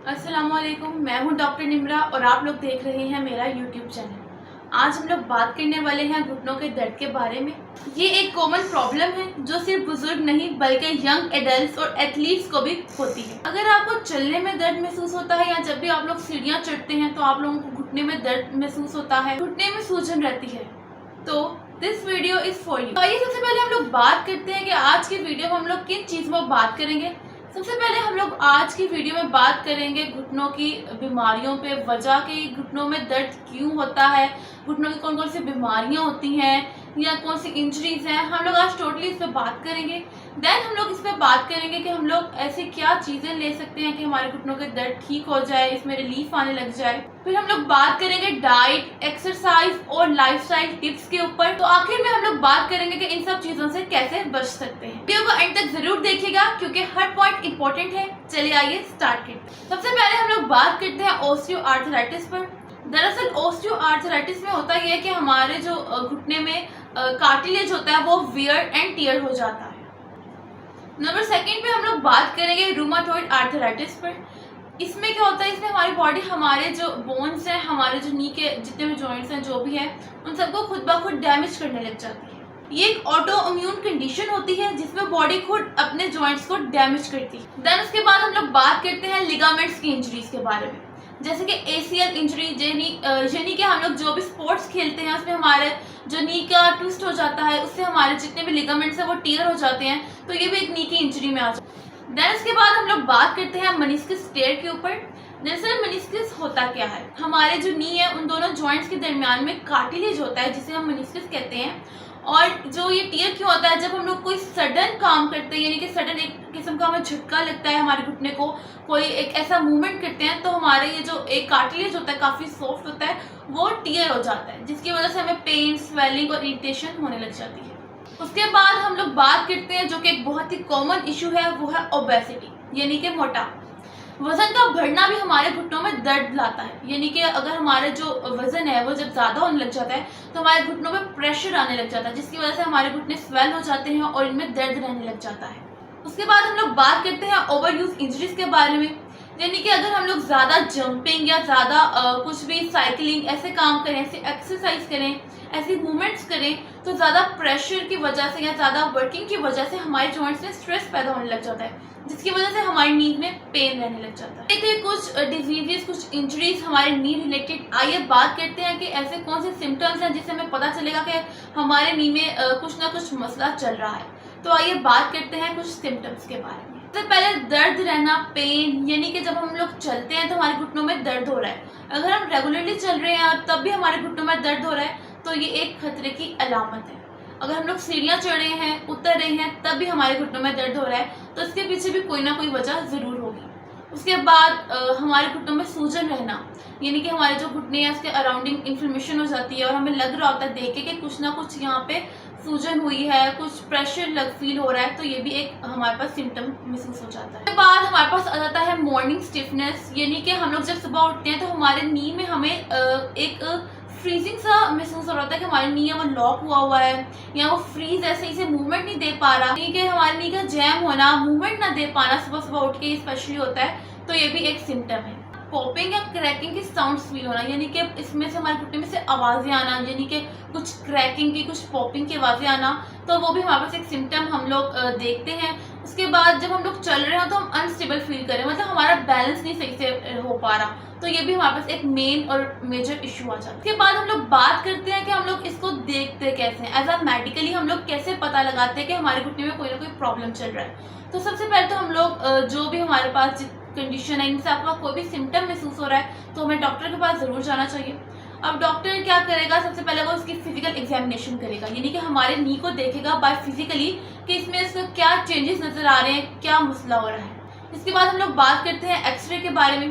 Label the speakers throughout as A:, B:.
A: अस्सलाम वालेकुम, मैं हूं डॉक्टर निम्रा और आप लोग देख रहे हैं मेरा यूट्यूब चैनल। आज हम लोग बात करने वाले हैं घुटनों के दर्द के बारे में। ये एक कॉमन प्रॉब्लम है जो सिर्फ बुजुर्ग नहीं बल्कि यंग एडल्ट्स और एथलीट्स को भी होती है। अगर आपको चलने में दर्द महसूस होता है या जब भी आप लोग सीढ़ियाँ चढ़ते हैं तो आप लोगों को घुटने में दर्द महसूस होता है, घुटने में सूजन रहती है, तो this video is for you. आइए सबसे पहले हम लोग बात करते हैं कि आज की वीडियो में हम लोग किन चीज़ों पर बात करेंगे। सबसे पहले हम लोग आज की वीडियो में बात करेंगे घुटनों की बीमारियों पे, वजह कि घुटनों में दर्द क्यों होता है, घुटनों की कौन कौन सी बीमारियां होती हैं या कौन सी इंजरीज हैं। हम लोग आज टोटली इस पे बात करेंगे। देन हम लोग इस पे बात करेंगे कि हम लोग ऐसी क्या चीज़ें ले सकते हैं कि हमारे घुटनों के दर्द ठीक हो जाए, इसमें रिलीफ आने लग जाए। फिर हम लोग बात करेंगे डाइट, एक्सरसाइज और लाइफस्टाइल टिप्स के ऊपर। तो आखिर में हम लोग बात करेंगे कि इन सब चीज़ों से कैसे बच सकते हैं। वीडियो को एंड तक जरूर देखिएगा क्योंकि हर पॉइंट इंपॉर्टेंट है। चलिए आइए स्टार्ट करते हैं। सबसे पहले हम लोग बात करते हैं ऑस्टियोआर्थराइटिस पर। दरअसल ऑस्टियोआर्थराइटिस में होता यह है कि हमारे जो घुटने में कार्टिलेज होता है वो वियर एंड टियर हो जाता है। नंबर सेकंड पे हम लोग बात करेंगे रूमाटॉइड आर्थराइटिस पर। इसमें क्या होता है, इसमें हमारी बॉडी, हमारे जो बोन्स हैं, हमारे जो नी के जितने भी जॉइंट्स हैं जो भी है, उन सबको खुद ब खुद डैमेज करने लग जाती है। ये एक ऑटो इम्यून कंडीशन होती है जिसमें बॉडी खुद अपने जॉइंट्स को डैमेज करती है। देन उसके बाद हम लोग बात करते हैं लिगामेंट्स की इंजरीज के बारे में, जैसे कि एसीएल इंजरी, यानी कि हम लोग जो भी स्पोर्ट्स खेलते हैं उसमें हमारे जो नी का ट्विस्ट हो जाता है, उससे हमारे जितने भी लिगामेंट्स हैं वो टियर हो जाते हैं, तो ये भी एक नी की इंजरी में आ जाता है। देन उसके बाद हम लोग बात करते हैं मेनिस्कस टेयर के ऊपर। दरअसल मेनिस्कस होता क्या है, हमारे जो नी है उन दोनों जॉइंट्स के दरमियान में कार्टिलेज होता है जिसे हम मेनिस्कस कहते हैं। और जो ये टियर क्यों होता है, जब हम लोग कोई सडन काम करते हैं, यानी कि सडन एक किस्म का हमें झटका लगता है हमारे घुटने को, कोई एक ऐसा मूवमेंट करते हैं, तो हमारे ये जो एक कार्टिलेज होता है काफ़ी सॉफ्ट होता है, वो टियर हो जाता है जिसकी वजह से हमें पेन, स्वेलिंग और इरिटेशन होने लग जाती है। उसके बाद हम लोग बात करते हैं जो कि एक बहुत ही कॉमन इशू है, वो है ओबेसिटी, यानी कि मोटापा। वजन का बढ़ना भी हमारे घुटनों में दर्द लाता है, यानी कि अगर हमारे जो वजन है वो जब ज़्यादा होने लग जाता है तो हमारे घुटनों में प्रेशर आने लग जाता है जिसकी वजह से हमारे घुटने स्वेल हो जाते हैं और इनमें दर्द रहने लग जाता है। उसके बाद हम लोग बात करते हैं ओवर यूज इंजरीज के बारे में, यानी कि अगर हम लोग ज़्यादा जंपिंग या ज़्यादा कुछ भी साइकिलिंग ऐसे काम करें, ऐसे एक्सरसाइज करें, ऐसी मूवमेंट्स करें, तो ज़्यादा प्रेशर की वजह से या ज़्यादा वर्किंग की वजह से हमारे जॉइंट्स में स्ट्रेस पैदा होने लग जाता है जिसकी वजह से हमारी नींद में पेन रहने लग जाता है। देखिए कुछ डिजीजेस, कुछ इंजरीज हमारे नी रिलेटेड। आइए बात करते हैं कि ऐसे कौन से सिम्टम्स हैं जिससे हमें पता चलेगा कि हमारे नी में कुछ ना कुछ मसला चल रहा है। तो आइए बात करते हैं कुछ सिम्टम्स के बारे में। सबसे पहले दर्द रहना, पेन, यानी कि जब हम लोग चलते हैं तो हमारे घुटनों में दर्द हो रहा है। अगर हम रेगुलरली चल रहे हैं और तब भी हमारे घुटनों में दर्द हो रहा है तो ये एक खतरे की अलामत है। अगर हम लोग सीढ़ियाँ चढ़ रहे हैं, उतर रहे हैं, तब भी हमारे घुटनों में दर्द हो रहा है तो इसके पीछे भी कोई ना कोई वजह ज़रूर होगी। उसके बाद हमारे घुटनों में सूजन रहना, यानी कि हमारे जो घुटने हैं उसके अराउंडिंग इन्फ्लेमेशन हो जाती है और हमें लग रहा होता है देख के कि कुछ ना कुछ यहाँ पे सूजन हुई है, कुछ प्रेशर फील हो रहा है, तो ये भी एक हमारे पास सिम्टम महसूस हो जाता है। उसके बाद हमारे पास आ जाता है मॉर्निंग स्टिफनेस, यानी कि हम लोग जब सुबह उठते हैं तो हमारे नी में हमें एक फ्रीजिंग सा महसूस हो रहा है कि हमारी नी है वो लॉक हुआ है या वो फ्रीज ऐसे ही से मूवमेंट नहीं दे पा रहा, यानी कि हमारी नी का जैम होना, मूवमेंट ना दे पाना सुबह सुबह उठ के स्पेशली होता है, तो ये भी एक सिम्टम है। पॉपिंग या क्रैकिंग की साउंड फील होना, यानी कि इसमें से हमारे घुटने में से आवाज़ें आना, यानी कि कुछ क्रैकिंग की, कुछ पॉपिंग की आवाज़ें आना, तो वो भी हमारे पास एक सिम्टम हम लोग देखते हैं। उसके बाद जब हम लोग चल रहे हो तो हम अनस्टेबल फील करें, मतलब हमारा बैलेंस नहीं सही से हो पा रहा, तो ये भी हमारे पास एक मेन और मेजर इशू आ जाता है। उसके बाद हम लोग बात करते हैं कि हम लोग इसको देखते कैसे हैं, एज अ मेडिकली हम लोग कैसे पता लगाते हैं कि हमारे घुटने में कोई ना कोई प्रॉब्लम चल रहा है। तो सबसे पहले तो हम लोग जो भी हमारे पास कंडीशन है, इनसे आपका कोई भी सिम्टम महसूस हो रहा है तो हमें डॉक्टर के पास ज़रूर जाना चाहिए। अब डॉक्टर क्या करेगा, सबसे पहले वो इसकी फिजिकल एग्जामिनेशन करेगा, यानी कि हमारे नी को देखेगा बाय फिजिकली कि इसमें इसका क्या चेंजेस नज़र आ रहे हैं, क्या मसला हो रहा है। इसके बाद हम लोग बात करते हैं एक्सरे के बारे में।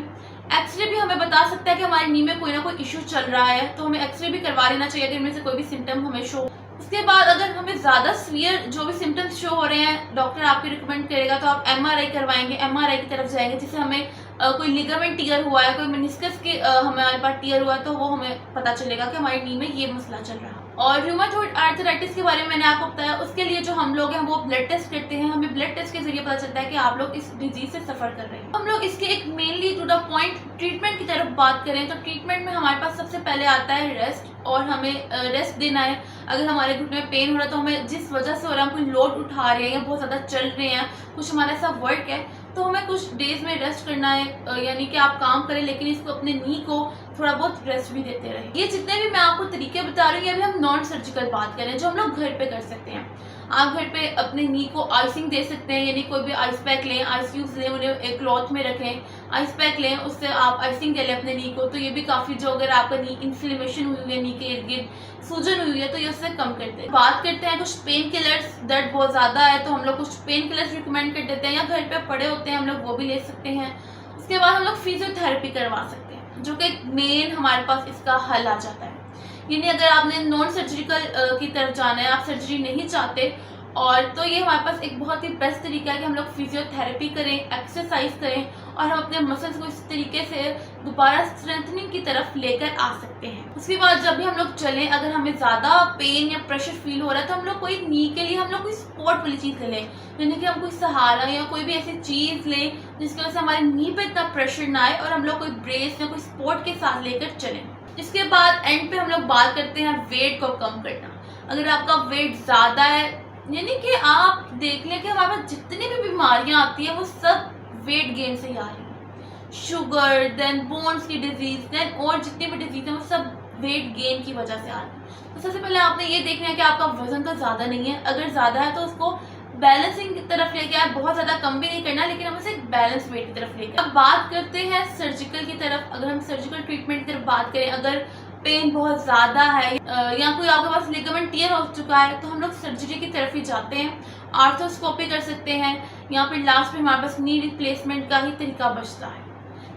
A: एक्सरे भी हमें बता सकता है कि हमारी नी में कोई ना कोई इशू चल रहा है, तो हमें एक्सरे भी करवा लेना चाहिए अगर इनमें से कोई भी सिम्टम हमें शो। उसके बाद अगर हमें ज़्यादा सीवियर जो भी सिम्टम्स शो हो रहे हैं, डॉक्टर आपको रिकमेंड करेगा तो आप एमआरआई करवाएंगे, एमआरआई की तरफ जाएंगे, जिससे हमें कोई लिगामेंट टियर हुआ है, कोई मेनिस्कस के हमारे पास टियर हुआ है, तो वो हमें पता चलेगा कि हमारी नी में ये मसला चल रहा है। और रूमेटॉइड आर्थराइटिस के बारे में मैंने आपको बताया, उसके लिए जो हम लोग हैं वो ब्लड टेस्ट करते हैं। हमें ब्लड टेस्ट के जरिए पता चलता है कि आप लोग इस डिजीज से सफर कर रहे हैं। हम लोग इसके एक mainly to the point treatment की तरफ बात करें तो ट्रीटमेंट में हमारे पास सबसे पहले आता है रेस्ट, और हमें रेस्ट देना है। अगर हमारे घुटने में पेन हो रहा है तो हमें जिस वजह से हो रहा है, हम कोई लोड उठा रहे हैं या बहुत ज़्यादा चल रहे हैं, कुछ हमारा ऐसा वर्क है, तो हमें कुछ डेज में रेस्ट करना है। यानी कि आप काम करें लेकिन इसको अपने नी को थोड़ा बहुत रेस्ट भी देते रहे। ये जितने भी मैं आपको तरीके बता रही हूँ, अभी हम नॉन सर्जिकल बात करें जो हम लोग घर पे कर सकते हैं। आप घर पे अपने नी को आइसिंग दे सकते हैं, यानी कोई भी आइस पैक लें, आइस क्यूब्स लें, उन्हें एक क्लॉथ में रखें, आइस पैक लें, उससे आप आइसिंग दे लें अपने नी को। तो ये भी काफ़ी, जो अगर आपका नी इन्फ्लेमेशन हुई है, नी के इर्द गिर्द सूजन हुई है, तो ये उससे कम करते हैं। बात करते हैं कुछ पेन किलर्स, दर्द बहुत ज़्यादा है तो हम लोग कुछ पेन किलर्स रिकमेंड कर देते हैं, या घर पे पड़े होते हैं हम लोग वो भी ले सकते हैं। उसके बाद हम लोग फिजियोथेरेपी करवा सकते हैं, जो कि मेन हमारे पास इसका हल आ जाता है। यानी अगर आपने नॉन सर्जिकल की तरफ जाना है, आप सर्जरी नहीं चाहते, और तो ये हमारे पास एक बहुत ही बेस्ट तरीका है कि हम लोग फिजियोथेरेपी करें, एक्सरसाइज करें, और हम अपने मसल्स को इस तरीके से दोबारा स्ट्रेंथनिंग की तरफ लेकर आ सकते हैं। उसके बाद जब भी हम लोग चलें, अगर हमें ज़्यादा पेन या प्रेशर फील हो रहा है तो हम लोग कोई नी के लिए हम लोग कोई स्पोर्ट वाली चीज़ ले लें, यानी कि हम कोई सहारा या कोई भी ऐसी चीज़ लें जिसकी वजह से हमारे नी पे इतना प्रेशर ना आए, और हम लोग कोई ब्रेस या कोई स्पोर्ट के साथ लेकर चलें। इसके बाद एंड पे हम लोग बात करते हैं वेट को कम करना। अगर आपका वेट ज़्यादा है, यानी कि आप देख लें कि हमारे पास जितनी भी बीमारियां आती हैं वो सब वेट गेन से ही आ रही हैं। शुगर, देन बोन्स की डिजीज, देन और जितनी भी डिजीज हैं वो सब वेट गेन की वजह से आ रही हैं। तो सबसे पहले आपने ये देखना है कि आपका वजन तो ज़्यादा नहीं है, अगर ज़्यादा है तो उसको बैलेंसिंग की तरफ लेके आए, बहुत ज़्यादा कम भी नहीं करना, लेकिन हम उसे एक बैलेंस वेट की तरफ लेके। अब बात करते हैं सर्जिकल की तरफ। अगर हम सर्जिकल ट्रीटमेंट की तरफ बात करें, अगर पेन बहुत ज़्यादा है या कोई आपके पास लिगामेंट टियर हो चुका है, तो हम लोग सर्जरी की तरफ ही जाते हैं। आर्थोस्कोपी कर सकते हैं, या फिर लास्ट में हमारे पास नी रिप्लेसमेंट का ही तरीका बचता है।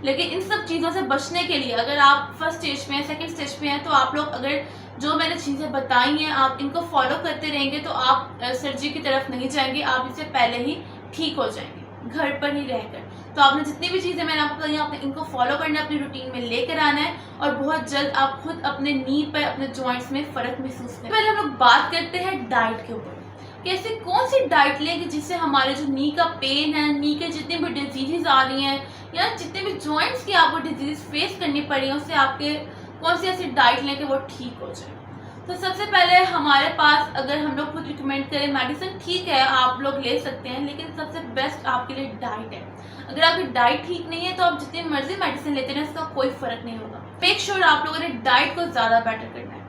A: लेकिन इन सब चीज़ों से बचने के लिए अगर आप फर्स्ट स्टेज में हैं, सेकंड स्टेज पे हैं, तो आप लोग अगर जो मैंने चीज़ें बताई हैं आप इनको फॉलो करते रहेंगे तो आप सर्जरी की तरफ नहीं जाएंगे, आप इससे पहले ही ठीक हो जाएंगे घर पर ही रहकर। तो आपने जितनी भी चीज़ें मैंने आपको बताई आपने इनको फॉलो करना है, अपनी रूटीन में लेकर आना है, और बहुत जल्द आप खुद अपने नी पर, अपने जॉइंट्स में फ़र्क महसूस करें। पहले हम लोग बात करते हैं डाइट के ऊपर, कैसे कौन सी डाइट लें कि जिससे हमारे जो नी का पेन है, नी के जितनी भी डिजीज़ आ रही हैं, या जितने भी जॉइंट्स की आपको डिजीज़ फेस करनी पड़ी है, उससे आपके कौन सी ऐसी डाइट लें कि वो ठीक हो जाए। तो सबसे पहले हमारे पास, अगर हम लोग खुद रिकमेंड करें, मेडिसिन ठीक है आप लोग ले सकते हैं, लेकिन सबसे बेस्ट आपके लिए डाइट है। अगर आपकी डाइट ठीक नहीं है तो आप जितनी मर्जी मेडिसिन लेते हैं इसका कोई फर्क नहीं होगा। मेक श्योर आप लोगों ने डाइट को ज़्यादा बेटर करना है।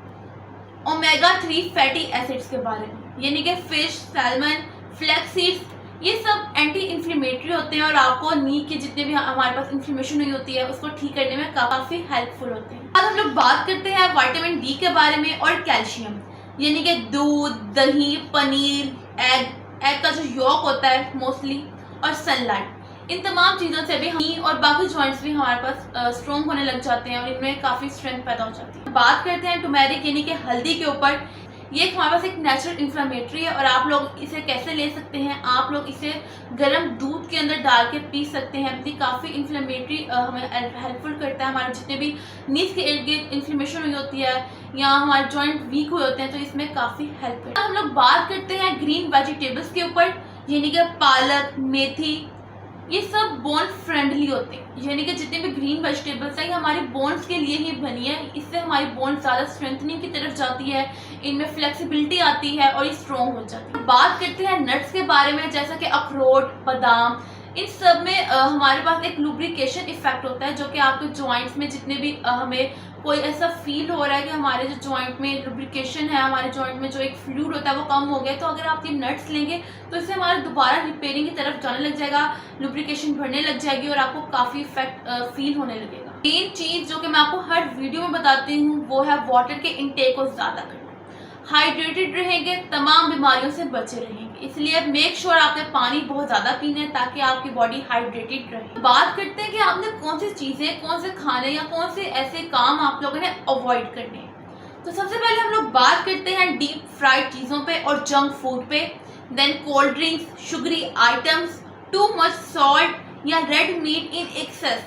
A: ओमेगा 3 फैटी एसिड्स के बारे में, यानी कि फिश, सैल्मन, फ्लैक्स सीड्स, ये सब एंटी इन्फ्लेमेटरी होते हैं और आपको नी की जितने भी हमारे पास इन्फ्लेमेशन हुई होती है उसको ठीक करने में काफ़ी हेल्पफुल होते हैं। आज हम लोग बात करते हैं विटामिन डी के बारे में और कैल्शियम, यानी कि दूध, दही, पनीर, एग का जो यॉक होता है मोस्टली, और सनलाइट, इन तमाम चीज़ों से भी नी और बाकी जॉइंट्स भी हमारे पास स्ट्रॉन्ग होने लग जाते हैं और इनमें काफ़ी स्ट्रेंथ पैदा हो जाती है। बात करते हैं टर्मेरिक यानी कि हल्दी के ऊपर। ये हमारे पास एक नेचुरल इन्फ्लेमेटरी है और आप लोग इसे कैसे ले सकते हैं, आप लोग इसे गर्म दूध के अंदर डाल के पी सकते हैं। ये काफ़ी इन्फ्लेमेटरी हमें हेल्पफुल करता है, हमारे जितने भी नीज के इर्द गिर्द इन्फ्लेमेशन हुई होती है या हमारे जॉइंट वीक हुए होते हैं तो इसमें काफ़ी हेल्प करता है। हम लोग बात करते हैं ग्रीन वेजिटेबल्स के ऊपर, यानी कि पालक, मेथी, ये सब बोन फ्रेंडली होते हैं, यानी कि जितने भी ग्रीन वेजिटेबल्स हैं ये हमारे बोन्स के लिए ही बनी है। इससे हमारी बोन ज़्यादा स्ट्रेंथनिंग की तरफ जाती है, इनमें फ्लेक्सिबिलिटी आती है और ये स्ट्रॉन्ग हो जाती है। बात करते हैं नट्स के बारे में, जैसा कि अखरोट, बादाम, इन सब में हमारे पास एक लुब्रिकेशन इफेक्ट होता है, जो कि आपके जॉइंट्स में जितने भी हमें कोई ऐसा फील हो रहा है कि हमारे जो जॉइंट में लुब्रिकेशन है, हमारे जॉइंट में जो एक फ्लूइड होता है वो कम हो गया, तो अगर आप ये नट्स लेंगे तो इससे हमारा दोबारा रिपेयरिंग की तरफ जाने लग जाएगा, लुब्रिकेशन बढ़ने लग जाएगी और आपको काफ़ी इफेक्ट फील होने लगेगा। मेन चीज़ जो कि मैं आपको हर वीडियो में बताती हूँ वो है वाटर के इनटेक को ज़्यादा करना। हाइड्रेटेड रहेंगे, तमाम बीमारियों से बचे रहेंगे, इसलिए मेक श्योर आपने पानी बहुत ज़्यादा पीना है ताकि आपकी बॉडी हाइड्रेटेड रहे। बात करते हैं कि आपने कौन सी चीज़ें, कौन से खाने या कौन से ऐसे काम आप लोगों ने अवॉइड करने हैं। तो सबसे पहले हम लोग बात करते हैं डीप फ्राइड चीज़ों पे और जंक फूड पे, then cold drinks, sugary items, too much salt या रेड मीट इन एक्सेस,